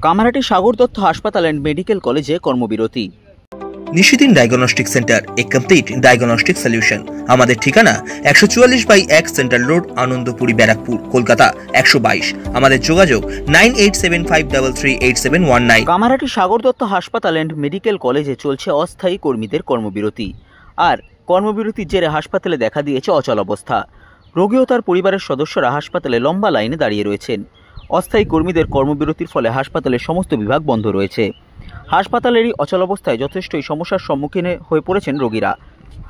কামারহাটি সাগর দত্ত হাসপাতাল and medical কলেজে কর্মবিরতি। নিশিদিন ডায়াগনস্টিক সেন্টার, এ কমপ্লিট ডায়াগনস্টিক সলিউশন। আমাদের ঠিকানা 144/1 সেন্ট্রাল রোড, আনন্দপুরি, ব্যারাকপুর, কলকাতা 122। আমাদের যোগাযোগ 9875338719। কামারহাটি সাগর দত্ত হাসপাতাল এন্ড মেডিকেল কলেজে চলছে অস্থায়ী কর্মীদের কর্মবিরতি। আর কর্মবিরতির জেরে হাসপাতালে দেখা দিয়েছে অচলাবস্থা। রোগী ও তার পরিবারের সদস্যরা হাসপাতালে লম্বা লাইনে দাঁড়িয়ে রয়েছেন। অস্থায়ী কর্মীদের কর্মবিরতির ফলে হাসপাতালের সমস্ত বিভাগ বন্ধ রয়েছে। হাসপাতালেরই অচলাবস্থায় যথেষ্টই সমস্যার সম্মুখীন হয়ে পড়েছেন রোগীরা।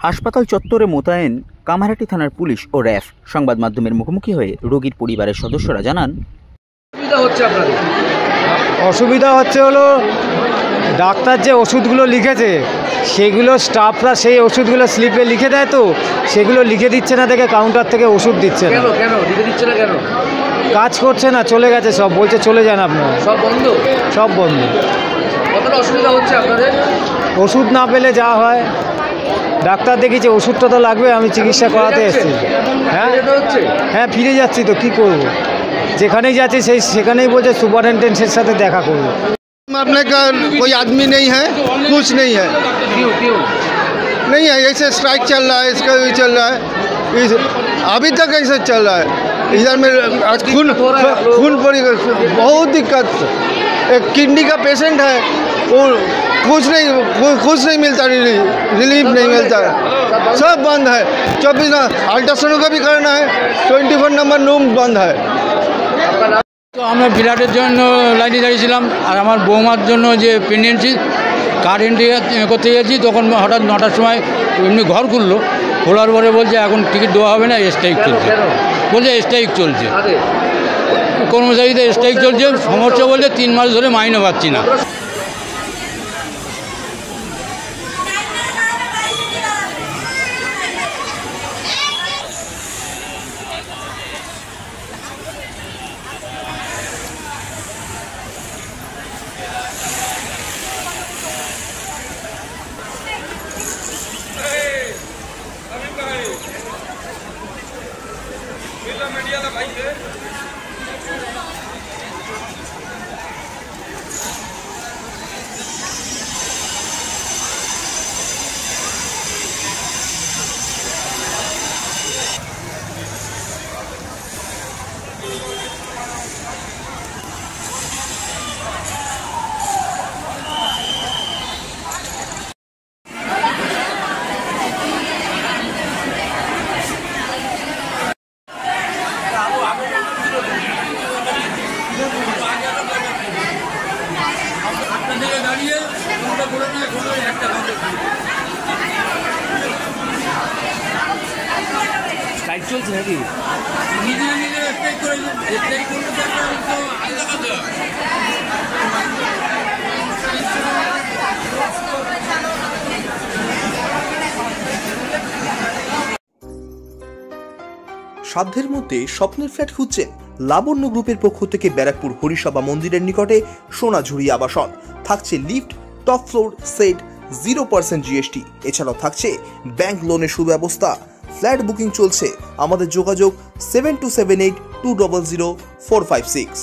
হাসপাতাল চত্বরে মোতায়েন কামারহাটি থানার পুলিশ ও র্যাফ। সংবাদ মাধ্যমের মুখোমুখি হয়ে রোগীর পরিবারের সদস্যরা জানান, অসুবিধা হচ্ছে হলো ডাক্তার যে ওষুধগুলো লিখেছে সেগুলো স্টাফরা সেই ওষুধগুলো স্লিপে লিখে দেয়, তো সেগুলো লিখে দিচ্ছে না, দেখে কাউন্টার থেকে ওষুধ দিচ্ছে না। কেন লিখে দিচ্ছে না? কেন কাজ করছে না, চলে গেছে সব, বলছে চলে যান আপনার, সব বন্ধ। সব বন্ধ। কতটা অসুবিধা হচ্ছে আপনাদের? ওষুধ না পেলে যা হয়, ডাক্তার দেখিয়েছে ওষুধটা তো লাগবে, আমি চিকিৎসা করাতে এসেছি। হ্যাঁ ফিরে যাচ্ছি, তো কি করব, যেখানেই যাচ্ছি সেখানেই বলছে সুপারিনটেন্ডেন্টের সাথে দেখা করবো। अपने का कोई आदमी नहीं है, कुछ नहीं है। क्यों नहीं है, ऐसे स्ट्राइक चल रहा है, इसका भी चल रहा है, अभी तक ऐसे चल रहा है। इधर में आज खून पड़ी, बहुत दिक्कत। एक किडनी का पेशेंट है, वो कुछ नहीं मिलता, रिलीफ नहीं मिलता है, सब बंद है। 24 अल्ट्रासाउंड का भी करना है, 24 नंबर रूम बंद है। তো আমরা ব্লাডের জন্য লাইনে দাঁড়িয়েছিলাম, আর আমার বৌমার জন্য যে প্রেগনেন্সি কার্ড এন্ট্রি করতে গেছি, তখন হঠাৎ 9টার সময় এমনি ঘর খুললো, খোলার পরে বলছে এখন টিকিট দেওয়া হবে না, স্ট্রাইক চলছে। বলছে স্ট্রাইক চলছে, কর্মচারীদের স্ট্রাইক চলছে। সমস্যা বলছে 3 মাস ধরে মাইনে পাচ্ছি না। স্ট্রাইক চলছে নাকি? সাধ্যের মধ্যে স্বপ্নের ফ্ল্যাট খুঁজছেন? লাবণ্য গ্রুপের পক্ষ থেকে ব্যারাকপুর হরিসভা মন্দিরের নিকটে সোনাঝুরি আবাসন। থাকছে lift, top floor, set, 0% GST। এছাড়াও থাকছে ব্যাংক লোনের সুব্যবস্থা। ফ্ল্যাট বুকিং চলছে। আমাদের যোগাযোগ 7278200456।